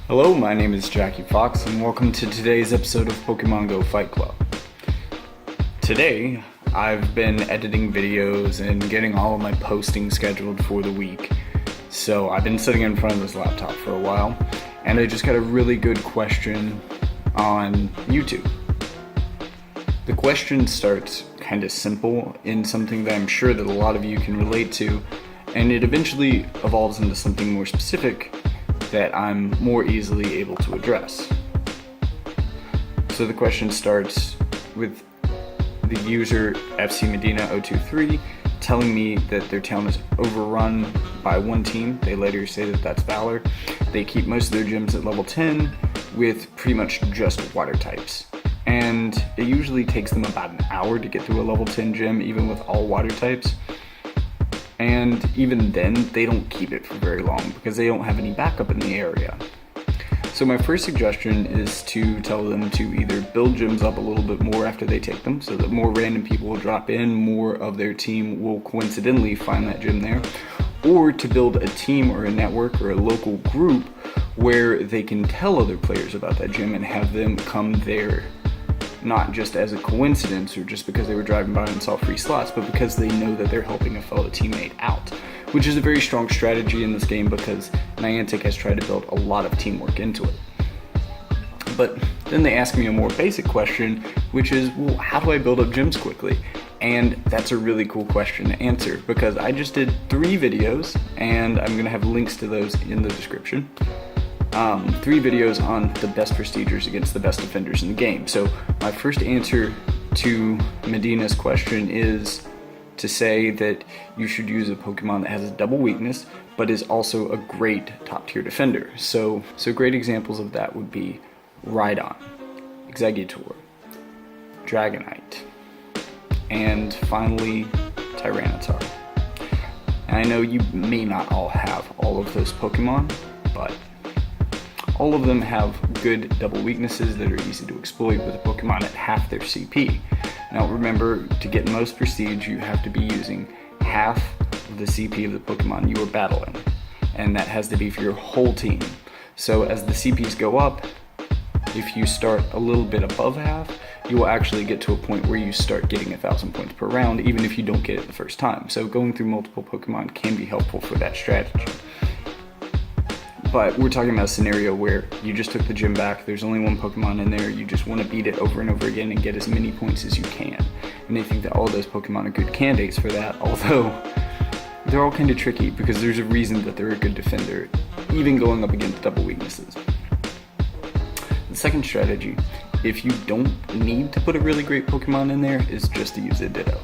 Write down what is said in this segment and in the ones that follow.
Hello, my name is Jackie Fox, and welcome to today's episode of Pokemon Go Fight Club. Today, I've been editing videos and getting all of my posting scheduled for the week. So I've been sitting in front of this laptop for a while, and I just got a really good question on YouTube. The question starts kind of simple in something that I'm sure that a lot of you can relate to, and it eventually evolves into something more specific that I'm more easily able to address. So the question starts with the user FC Medina 023 telling me that their town is overrun by one team. They later say that that's Valor. They keep most of their gyms at level 10 with pretty much just water types. And it usually takes them about an hour to get through a level 10 gym, even with all water types. And even then, they don't keep it for very long because they don't have any backup in the area. So my first suggestion is to tell them to either build gyms up a little bit more after they take them, so that more random people will drop in, more of their team will coincidentally find that gym there, or to build a team or a network or a local group where they can tell other players about that gym and have them come there, not just as a coincidence or just because they were driving by and saw free slots, but because they know that they're helping a fellow teammate out, which is a very strong strategy in this game because Niantic has tried to build a lot of teamwork into it. But then they ask me a more basic question, which is, well, how do I build up gyms quickly? And that's a really cool question to answer because I just did 3 videos, and I'm going to have links to those in the description. 3 videos on the best prestigers against the best defenders in the game. So my first answer to Medina's question is to say that you should use a Pokemon that has a double weakness, but is also a great top tier defender. So great examples of that would be Rhydon, Exeggutor, Dragonite, and finally Tyranitar. And I know you may not all have all of those Pokemon, but all of them have good double weaknesses that are easy to exploit with a Pokemon at half their CP. Now remember, to get most prestige, you have to be using half of the CP of the Pokemon you are battling, and that has to be for your whole team. So as the CPs go up, if you start a little bit above half, you will actually get to a point where you start getting 1,000 points per round, even if you don't get it the first time. So going through multiple Pokemon can be helpful for that strategy. But we're talking about a scenario where you just took the gym back, there's only one Pokemon in there, you just want to beat it over and over again and get as many points as you can. And I think that all those Pokemon are good candidates for that, although they're all kind of tricky because there's a reason that they're a good defender, even going up against double weaknesses. The second strategy, if you don't need to put a really great Pokemon in there, is just to use a Ditto.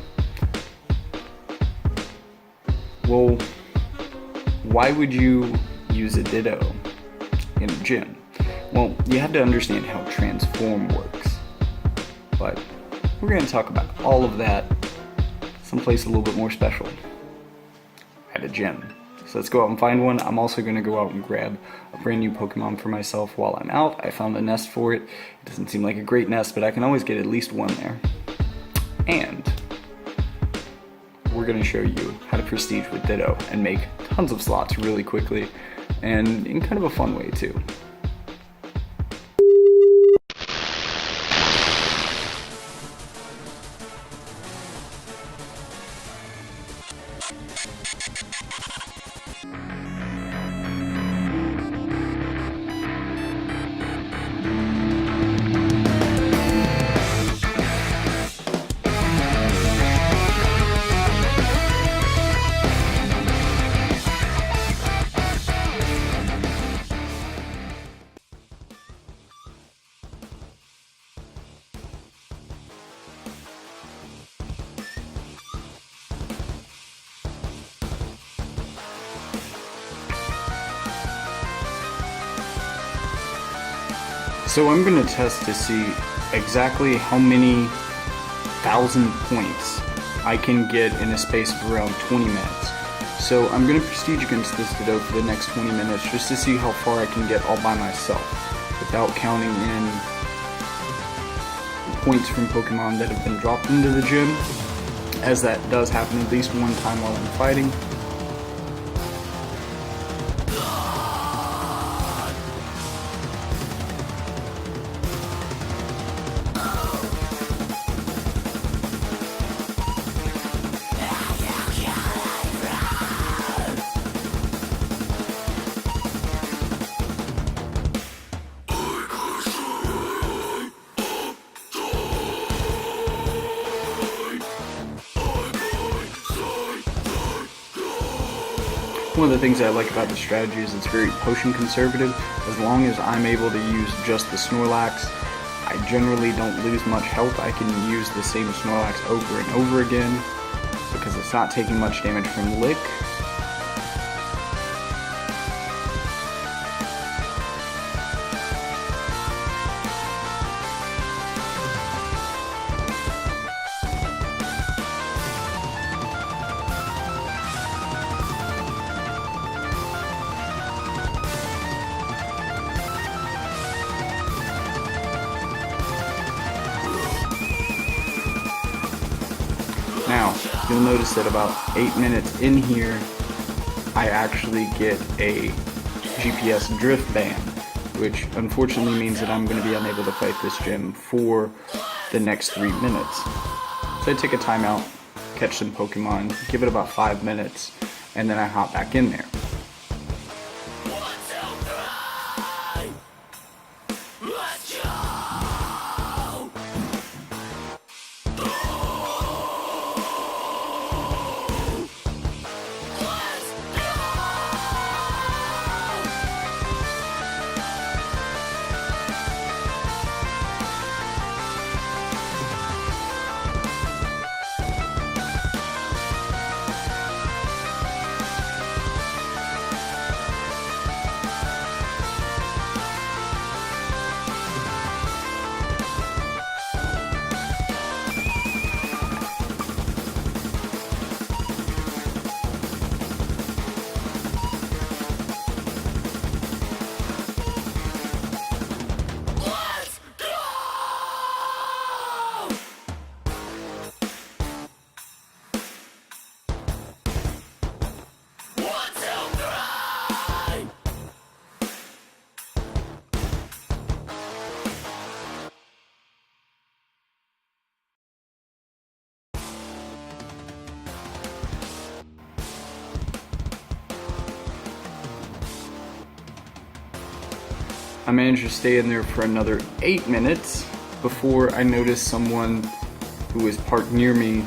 Well, why would you use a Ditto in a gym? Well, you have to understand how Transform works, but we're going to talk about all of that someplace a little bit more special, at a gym. So let's go out and find one. I'm also going to go out and grab a brand new Pokemon for myself while I'm out. I found a nest for it. It doesn't seem like a great nest, but I can always get at least one there. And we're going to show you how to prestige with Ditto and make tons of slots really quickly, and in kind of a fun way too. So I'm going to test to see exactly how many 1,000 points I can get in a space of around 20 minutes. So I'm going to prestige against this Ditto for the next 20 minutes just to see how far I can get all by myself without counting in points from Pokemon that have been dropped into the gym, as that does happen at least one time while I'm fighting. One of the things I like about the strategy is it's very potion conservative. As long as I'm able to use just the Snorlax, I generally don't lose much health. I can use the same Snorlax over and over again because it's not taking much damage from Lick. Now, you'll notice that about 8 minutes in here, I actually get a GPS drift ban, which unfortunately means that I'm going to be unable to fight this gym for the next 3 minutes. So I take a timeout, catch some Pokemon, give it about 5 minutes, and then I hop back in there. I managed to stay in there for another 8 minutes before I noticed someone who was parked near me,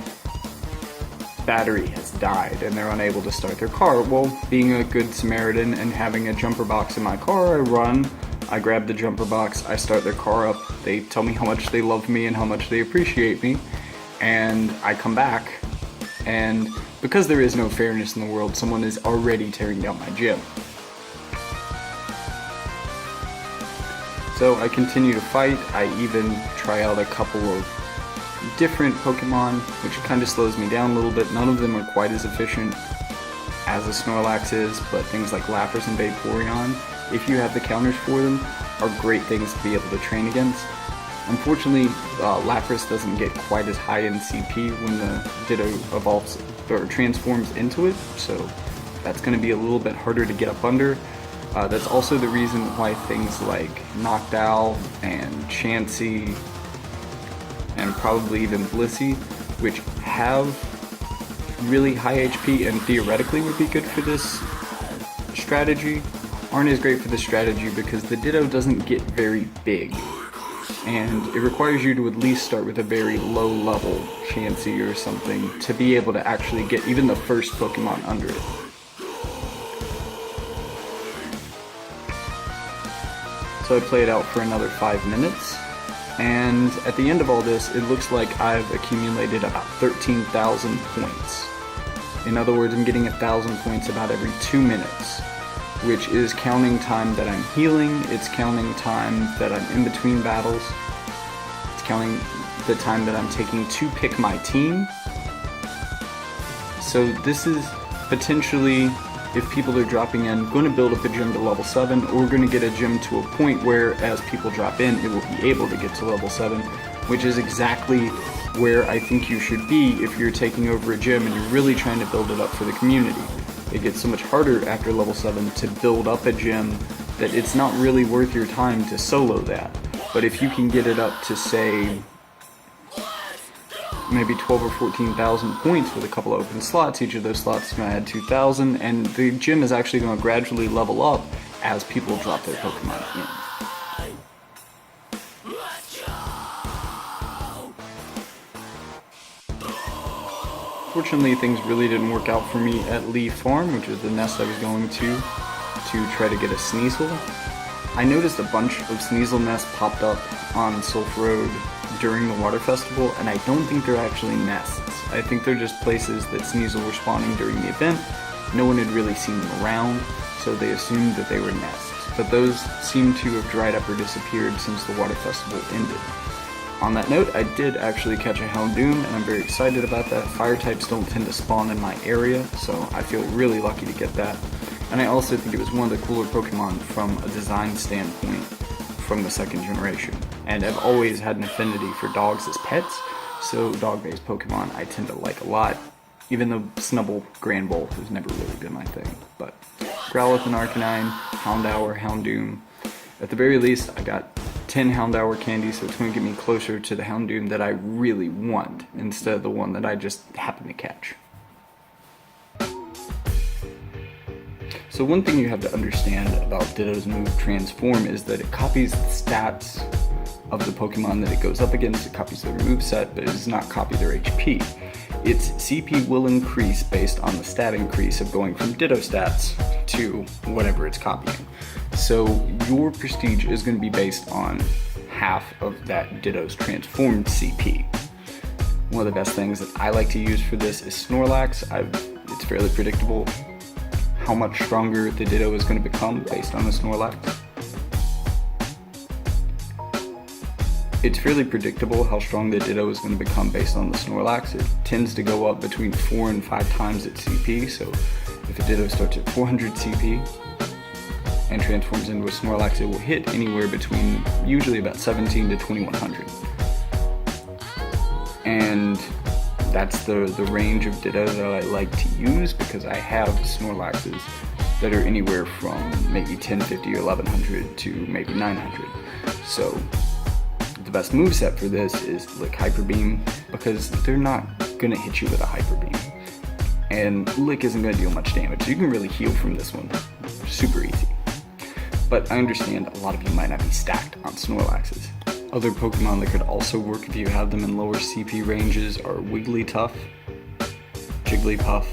battery has died and they're unable to start their car. Well, being a good Samaritan and having a jumper box in my car, I run, I grab the jumper box, I start their car up, they tell me how much they love me and how much they appreciate me, and I come back, and because there is no fairness in the world, someone is already tearing down my gym. So I continue to fight. I even try out a couple of different Pokemon, which kind of slows me down a little bit. None of them are quite as efficient as a Snorlax is, but things like Lapras and Vaporeon, if you have the counters for them, are great things to be able to train against. Unfortunately, Lapras doesn't get quite as high in CP when the Ditto evolves or transforms into it, so that's going to be a little bit harder to get up under. That's also the reason why things like Noctowl and Chansey and probably even Blissey, which have really high HP and theoretically would be good for this strategy, aren't as great for this strategy because the Ditto doesn't get very big. And it requires you to at least start with a very low level Chansey or something to be able to actually get even the first Pokemon under it. So I play it out for another 5 minutes, and at the end of all this, it looks like I've accumulated about 13,000 points. In other words, I'm getting 1,000 points about every 2 minutes, which is counting time that I'm healing, it's counting time that I'm in between battles, it's counting the time that I'm taking to pick my team. So this is potentially, if people are dropping in, going to build up a gym to level 7, or going to get a gym to a point where as people drop in, it will be able to get to level 7, which is exactly where I think you should be if you're taking over a gym and you're really trying to build it up for the community. It gets so much harder after level 7 to build up a gym that it's not really worth your time to solo that. But if you can get it up to, say, maybe 12 or 14,000 points with a couple of open slots, each of those slots is going to add 2,000, and the gym is actually going to gradually level up as people drop their Pokemon in. unfortunately, things really didn't work out for me at Lee Farm, which is the nest I was going to try to get a Sneasel. I noticed a bunch of Sneasel nests popped up on Sulph Road during the water festival, and I don't think they're actually nests. I think they're just places that Sneasel were spawning during the event. No one had really seen them around, so they assumed that they were nests. But those seem to have dried up or disappeared since the water festival ended. On that note, I did actually catch a Houndoom, and I'm very excited about that. Fire types don't tend to spawn in my area, so I feel really lucky to get that. And I also think it was one of the cooler Pokemon from a design standpoint from the second generation. And I've always had an affinity for dogs as pets, so dog-based Pokemon I tend to like a lot, even though Snubbull Granbull has never really been my thing. But Growlithe and Arcanine, Houndour, Houndoom. At the very least, I got 10 Houndour candies, so it's going to get me closer to the Houndoom that I really want, instead of the one that I just happen to catch. So one thing you have to understand about Ditto's move Transform is that it copies the stats of the Pokemon that it goes up against. It copies their moveset, but it does not copy their HP. Its CP will increase based on the stat increase of going from Ditto stats to whatever it's copying. So your prestige is going to be based on half of that Ditto's transformed CP. One of the best things that I like to use for this is Snorlax. It's fairly predictable how much stronger the Ditto is going to become based on the Snorlax. It's fairly predictable how strong the Ditto is going to become based on the Snorlax. It tends to go up between 4 and 5 times its CP, so if a Ditto starts at 400 CP and transforms into a Snorlax, it will hit anywhere between usually about 17 to 2100. And that's the range of Ditto that I like to use, because I have Snorlaxes that are anywhere from maybe 1050 or 1100 to maybe 900. So the best moveset for this is Lick Hyper Beam, because they're not going to hit you with a Hyper Beam. And Lick isn't going to deal much damage. You can really heal from this one. Super easy. But I understand a lot of you might not be stacked on Snorlaxes. Other Pokemon that could also work if you have them in lower CP ranges are Wigglytuff, Jigglypuff,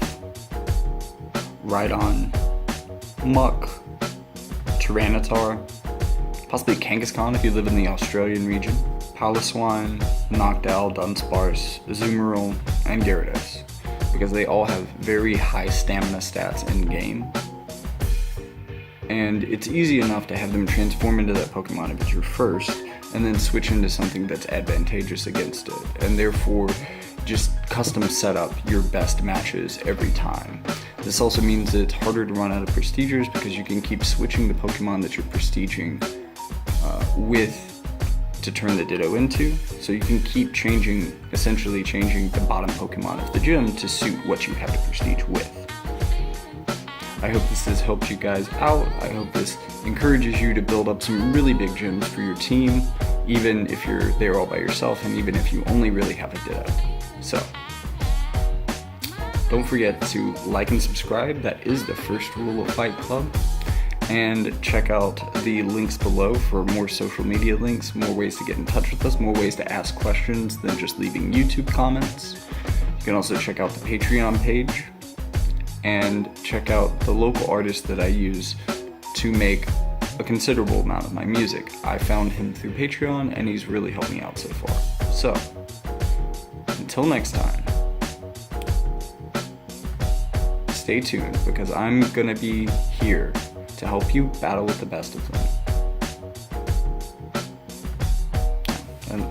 Rhydon, Muck, Tyranitar, possibly Kangaskhan if you live in the Australian region, Piloswine, Noctowl, Dunsparce, Azumarill, and Gyarados, because they all have very high stamina stats in game. And it's easy enough to have them transform into that Pokemon if it's your first, and then switch into something that's advantageous against it, and therefore just custom set up your best matches every time. This also means that it's harder to run out of prestigers, because you can keep switching the Pokemon that you're prestiging with to turn the Ditto into, so you can keep essentially changing the bottom Pokemon of the gym to suit what you have to prestige with. I hope this has helped you guys out. I hope this encourages you to build up some really big gyms for your team, even if you're there all by yourself, and even if you only really have a Ditto. So, don't forget to like and subscribe. That is the first rule of Fight Club. And check out the links below for more social media links, more ways to get in touch with us, more ways to ask questions than just leaving YouTube comments. You can also check out the Patreon page, and check out the local artist that I use to make a considerable amount of my music. I found him through Patreon, and he's really helped me out so far. So, until next time, stay tuned, because I'm gonna be here to help you battle with the best of them.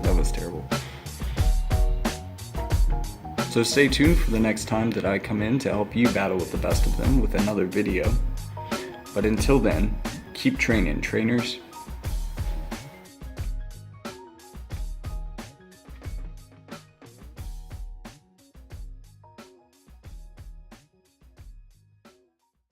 That was terrible. So stay tuned for the next time that I come in to help you battle with the best of them with another video. But until then, keep training, trainers.